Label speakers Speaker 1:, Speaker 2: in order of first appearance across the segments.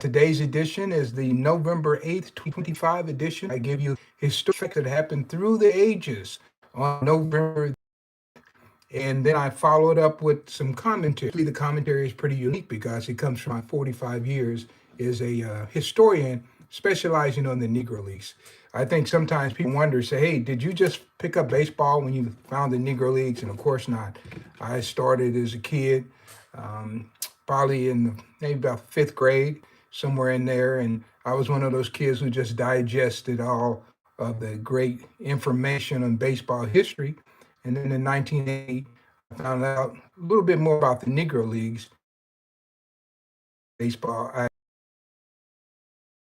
Speaker 1: Today's edition is the November 8th, 2025 edition. I give you historic facts that happened through the ages on November, and then I followed up with some commentary. The commentary is pretty unique because it comes from my 45 years as a historian specializing on the Negro Leagues. I think sometimes people wonder, say, hey, did you just pick up baseball when you found the Negro Leagues? And of course not. I started as a kid, probably in maybe about fifth grade, somewhere in there. And I was one of those kids who just digested all of the great information on baseball history. And then in 1980, I found out a little bit more about the Negro Leagues baseball.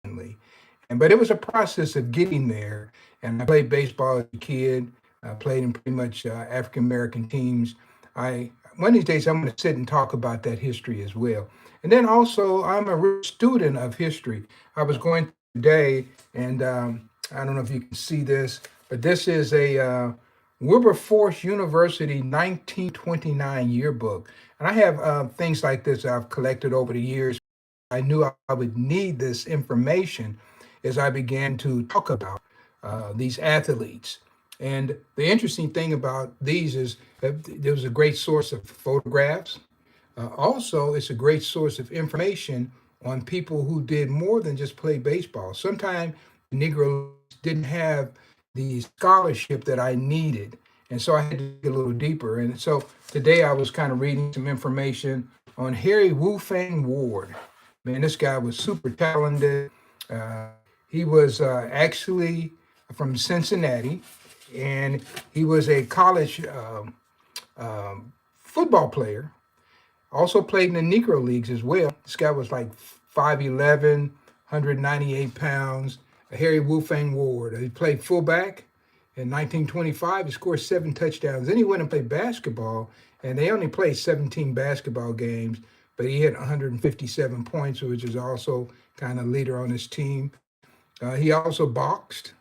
Speaker 1: And but it was a process of getting there. And I played baseball as a kid. I played in pretty much African American teams. I One of these days I'm going to sit and talk about that history as well. And then also I'm a real student of history. I was going today, and I don't know if you can see this, but this is a Wilberforce University 1929 yearbook. And I have things like this I've collected over the years. I knew I would need this information as I began to talk about these athletes. And the interesting thing about these is that there was a great source of photographs. Also, it's a great source of information on people who did more than just play baseball. Sometimes Negroes didn't have the scholarship that I needed. And so I had to get a little deeper. And so today I was kind of reading some information on Harry Wufang Ward. Man, this guy was super talented. Uh, he was actually from Cincinnati, and he was a college football player. Also played in the Negro Leagues as well. This guy was like 5'11", 198 pounds. Harry Wufang Ward. He played fullback in 1925. He scored 7 touchdowns. Then he went and played basketball, and they only played 17 basketball games, but he had 157 points, which is also kind of leader on his team. He also boxed,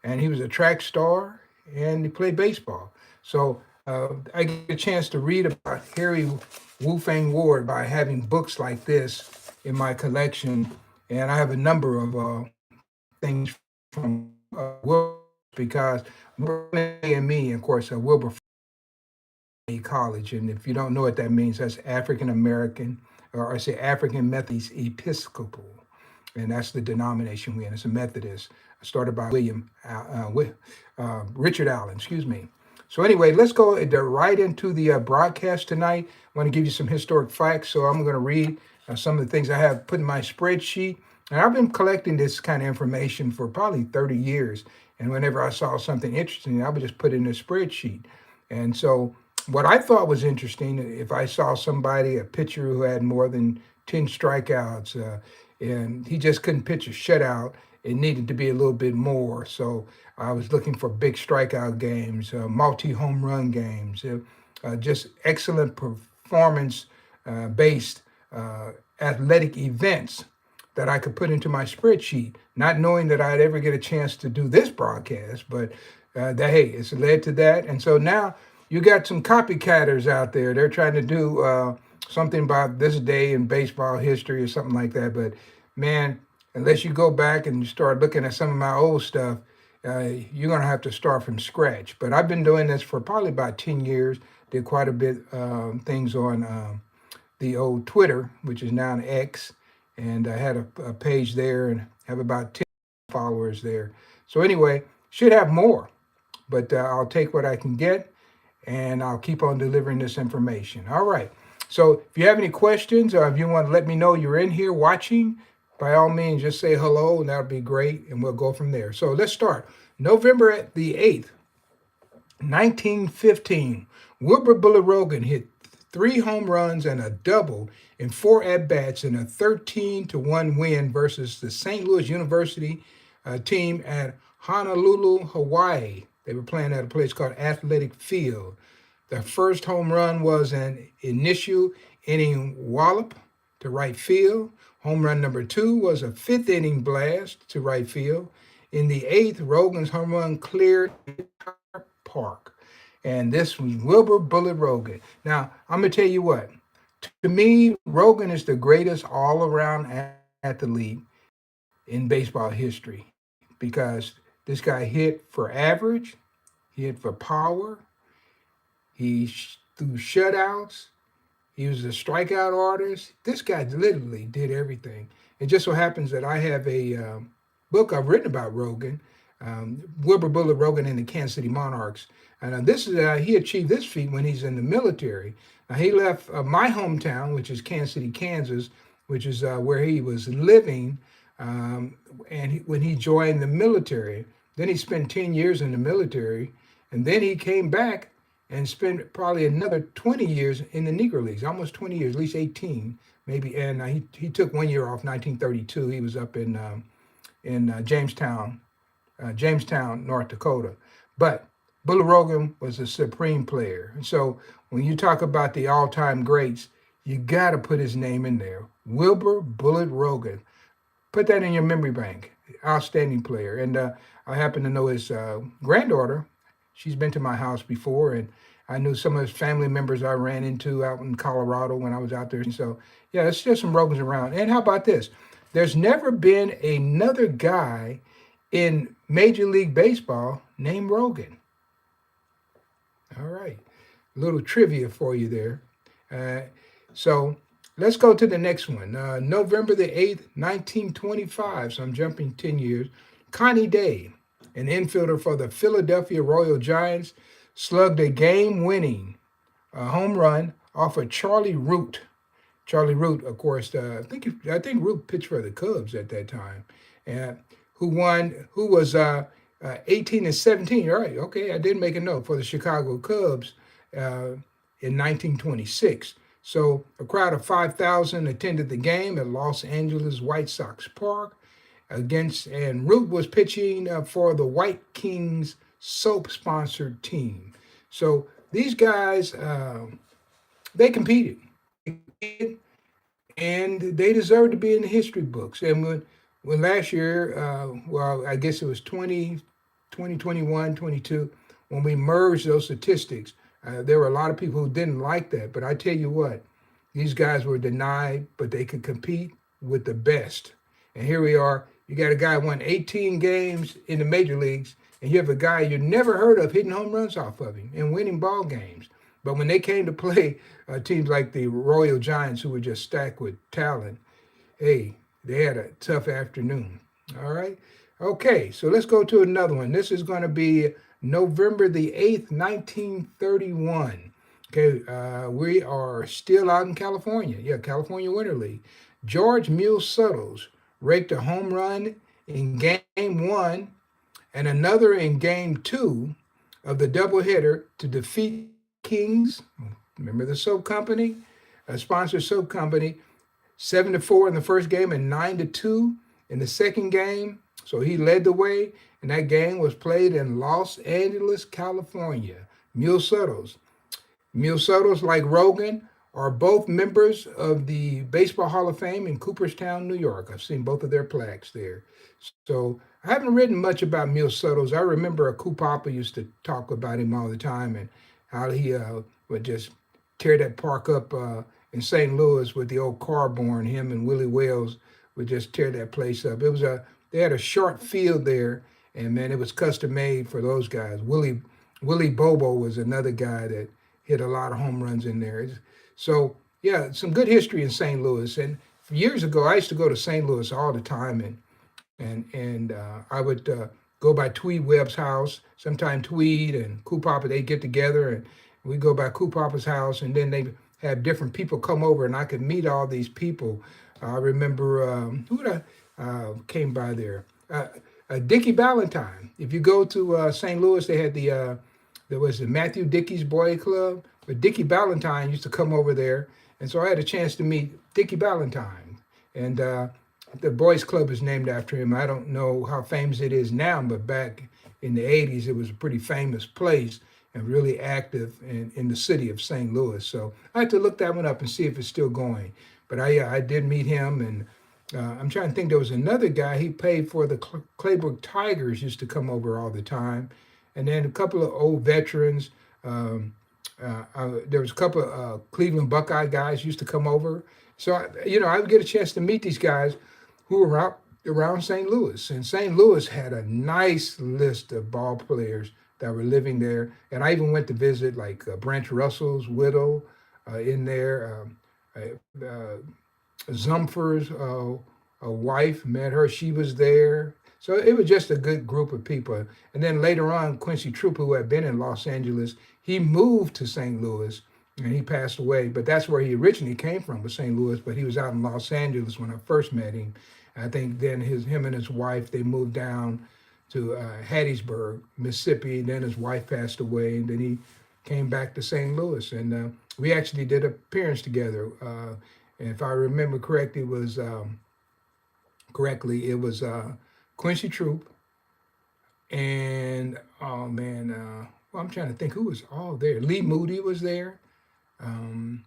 Speaker 1: and he was a track star, and he played baseball. So I get a chance to read about Harry Wufang Ward by having books like this in my collection, and I have a number of things from Wilbur because and me, of course, Wilbur College, and if you don't know what that means, that's African American, or I say African Methodist Episcopal, and that's the denomination we're in. It's a Methodist, started by Richard Allen, excuse me. So anyway, let's go right into the broadcast tonight. I want to give you some historic facts, so I'm going to read some of the things I have put in my spreadsheet. And I've been collecting this kind of information for probably 30 years. And whenever I saw something interesting, I would just put it in a spreadsheet. And so what I thought was interesting, if I saw somebody, a pitcher who had more than 10 strikeouts, and he just couldn't pitch a shutout, it needed to be a little bit more. So I was looking for big strikeout games, multi-home run games, just excellent performance based athletic events that I could put into my spreadsheet, not knowing that I'd ever get a chance to do this broadcast, but hey, it's led to that. And so now you got some copycatters out there. They're trying to do something about this day in baseball history or something like that. But man, unless you go back and you start looking at some of my old stuff, you're going to have to start from scratch. But I've been doing this for probably about 10 years. Did quite a bit things on the old Twitter, which is now an X. And I had a page there and have about 10 followers there. So anyway, should have more. But I'll take what I can get, and I'll keep on delivering this information. All right. So if you have any questions, or if you want to let me know you're in here watching, by all means, just say hello, and that'll be great, and we'll go from there. So let's start. November the 8th, 1915, Wilbur Bullet Rogan hit 3 home runs and a double in 4 at-bats in a 13-1 win versus the St. Louis University team at Honolulu, Hawaii. They were playing at a place called Athletic Field. The first home run was an initial inning wallop to right field. Home run number 2 was a fifth inning blast to right field. In the eighth, Rogan's home run cleared the entire park. And this was Wilbur Bullet Rogan. Now, I'm going to tell you what. To me, Rogan is the greatest all-around athlete athlete in baseball history because this guy hit for average, he hit for power, threw shutouts, he was a strikeout artist. This guy literally did everything. It just so happens that I have a book I've written about Rogan, Wilbur Bullet Rogan and the Kansas City Monarchs. And this is he achieved this feat when he's in the military. He left my hometown, which is Kansas City, Kansas, which is where he was living, when he joined the military. Then he spent 10 years in the military, and then he came back and spent probably another 20 years in the Negro Leagues, almost 20 years, at least 18, maybe. And he took 1 year off, 1932. He was up in Jamestown, North Dakota. But Bullet Rogan was a supreme player. And so when you talk about the all-time greats, you got to put his name in there. Wilbur Bullet Rogan. Put that in your memory bank. Outstanding player. And I happen to know his granddaughter. She's been to my house before, and I knew some of his family members I ran into out in Colorado when I was out there. So, yeah, there's still some Rogans around. And how about this? There's never been another guy in Major League Baseball named Rogan. All right. A little trivia for you there. So let's go to the next one. November the 8th, 1925. So I'm jumping 10 years. Connie Day, an infielder for the Philadelphia Royal Giants, slugged a game-winning home run off of Charlie Root. Charlie Root, of course, I think Root pitched for the Cubs at that time, who was 18 and 17. All right, okay, I did make a note for the Chicago Cubs in 1926. So a crowd of 5,000 attended the game at Los Angeles White Sox Park and Root was pitching for the White Kings soap-sponsored team. So these guys, they competed, and they deserve to be in the history books. And when last year, I guess it was 2021, 22, when we merged those statistics, there were a lot of people who didn't like that. But I tell you what, these guys were denied, but they could compete with the best. And here we are. You got a guy who won 18 games in the major leagues, and you have a guy you never heard of hitting home runs off of him and winning ball games. But when they came to play teams like the Royal Giants, who were just stacked with talent, hey, they had a tough afternoon. All right. Okay, so let's go to another one. This is going to be November the 8th, 1931. Okay, we are still out in California. Yeah, California Winter League. George Mule Suttles raked a home run in game one and another in game two of the doubleheader to defeat Kings. Remember the soap company, a sponsored soap company, 7-4 in the first game and 9-2 in the second game. So he led the way, and that game was played in Los Angeles, California. Mule Suttles, like Rogan, are both members of the Baseball Hall of Fame in Cooperstown, New York. I've seen both of their plaques there. So I haven't written much about Mule Suttles. I remember Coop Papa used to talk about him all the time and how he would just tear that park up in St. Louis with the old Carborn. Him and Willie Wells would just tear that place up. They had a short field there, and man, it was custom made for those guys. Willie Bobo was another guy that hit a lot of home runs in there. So yeah, some good history in St. Louis. And years ago, I used to go to St. Louis all the time, and I would go by Tweed Webb's house. Sometime Tweed and Coop Papa, they get together, and we go by Coop Papa's house, and then they have different people come over, and I could meet all these people. I remember who came by there. Dickie Ballantyne. If you go to St. Louis, they had there was the Matthew Dickey's Boy Club, but Dickie Ballantyne used to come over there, and so I had a chance to meet Dickie Ballantyne, and the Boys Club is named after him. I don't know how famous it is now, but back in the 80s, it was a pretty famous place and really active in the city of St. Louis. So I had to look that one up and see if it's still going. But I did meet him, and I'm trying to think. There was another guy. He played for the Claybrook Tigers. Used to come over all the time, and then a couple of old veterans. There was a couple of Cleveland Buckeye guys used to come over. So I would get a chance to meet these guys. who were around St. Louis. And St. Louis had a nice list of ball players that were living there. And I even went to visit like Branch Russell's widow in there. Zumfer's wife, met her. She was there. So it was just a good group of people. And then later on, Quincy Troop, who had been in Los Angeles, he moved to St. Louis and he passed away. But that's where he originally came from, was St. Louis. But he was out in Los Angeles when I first met him. I think then him and his wife, they moved down to Hattiesburg, Mississippi. Then his wife passed away, and then he came back to St. Louis. And we actually did an appearance together. And if I remember correctly, it was Quincy Troop and oh man, well, I'm trying to think who was all there. Lee Moody was there. Um,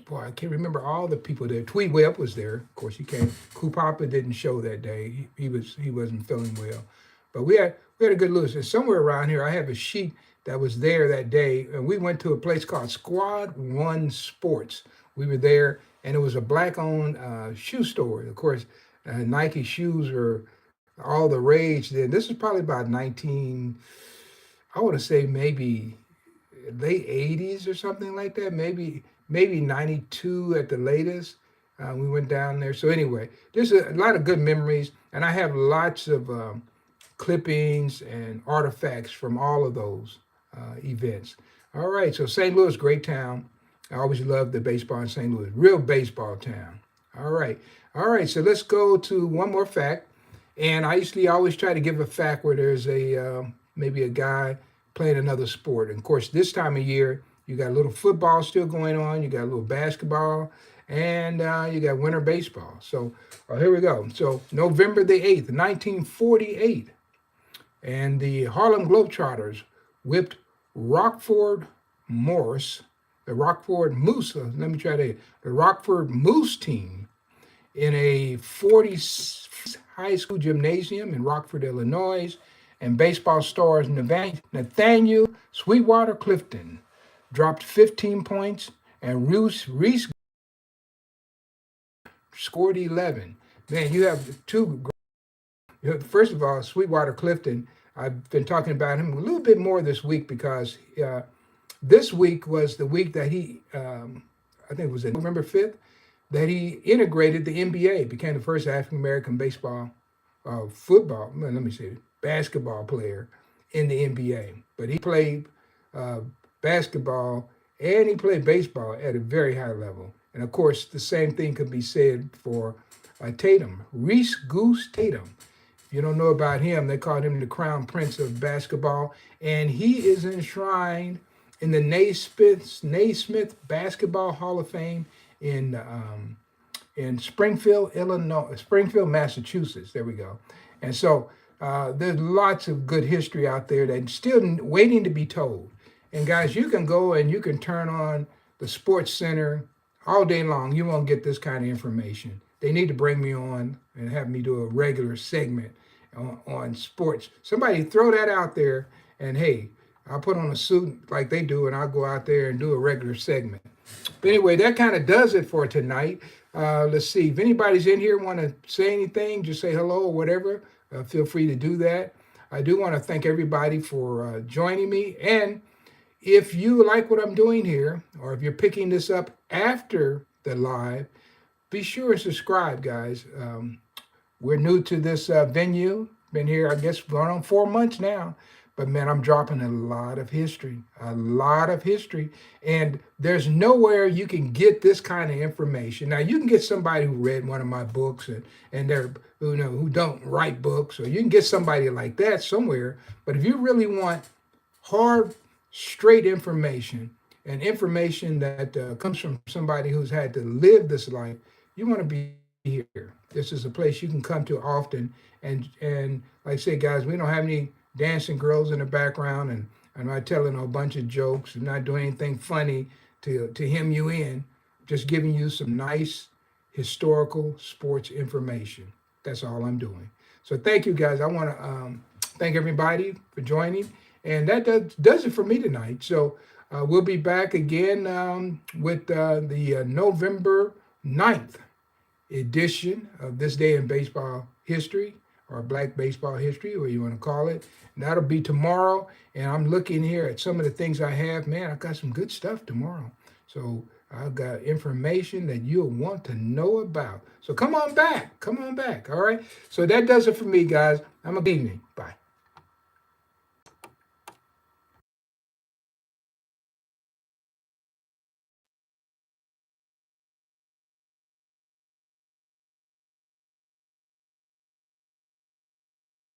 Speaker 1: Boy, I can't remember all the people there. Tweed Webb was there. Of course, he came. Papa didn't show that day. He wasn't feeling well, but we had a good lose. And somewhere around here, I have a sheet that was there that day, and we went to a place called Squad One Sports. We were there, and it was a black-owned shoe store. Of course, Nike shoes were all the rage then. This is probably about 19. I want to say maybe late 80s or something like that. Maybe 92 at the latest. We went down there. So anyway, there's a lot of good memories, and I have lots of clippings and artifacts from all of those events. All right, so St. Louis, great town. I always loved the baseball in St. Louis. Real baseball town. All right. So let's go to one more fact. And I usually always try to give a fact where there's a maybe a guy playing another sport. And of course, this time of year, you got a little football still going on. You got a little basketball, and you got winter baseball. So here we go. So November the 8th, 1948, and the Harlem Globetrotters whipped Rockford Morse, the Rockford Moose. Let me try that. The Rockford Moose team in a 40 high school gymnasium in Rockford, Illinois, and baseball stars Nathaniel Sweetwater Clifton dropped 15 points, and Reese scored 11. Man, you have two. First of all, Sweetwater Clifton, I've been talking about him a little bit more this week because this week was the week that I think it was November 5th, that he integrated the NBA, became the first African American basketball player in the NBA. But he played basketball and he played baseball at a very high level. And of course, the same thing could be said for Tatum, Reese Goose Tatum. If you don't know about him, they called him the crown prince of basketball. And he is enshrined in the Naismith Basketball Hall of Fame in Springfield, Massachusetts. There we go. And so there's lots of good history out there that's still waiting to be told. And guys, you can go and you can turn on the Sports Center all day long. You won't get this kind of information. They need to bring me on and have me do a regular segment on sports. Somebody throw that out there, and hey, I'll put on a suit like they do, and I'll go out there and do a regular segment. But anyway, that kind of does it for tonight. Let's see. If anybody's in here want to say anything, just say hello or whatever. Feel free to do that. I do want to thank everybody for joining me. And if you like what I'm doing here, or if you're picking this up after the live, be sure and subscribe, guys. We're new to this venue. Been here, I guess, going on 4 months now. But man, I'm dropping a lot of history. And there's nowhere you can get this kind of information. Now, you can get somebody who read one of my books and they're who don't write books, or you can get somebody like that somewhere. But if you really want hard, straight information, and information that comes from somebody who's had to live this life, you want to be here. This is a place you can come to often. And like I say, guys, we don't have any dancing girls in the background, and I'm not telling a bunch of jokes. I'm not doing anything funny to hem you in. Just giving you some nice historical sports information. That's all I'm doing. So thank you, guys. I want to thank everybody for joining, and that does it for me tonight. So we'll be back again with the November 9th edition of This Day in Baseball History, or Black Baseball History, or you want to call it. And that'll be tomorrow. And I'm looking here at some of the things I have. Man, I've got some good stuff tomorrow. So I've got information that you'll want to know about. So come on back. Come on back. All right. So that does it for me, guys. Have a good evening. Bye.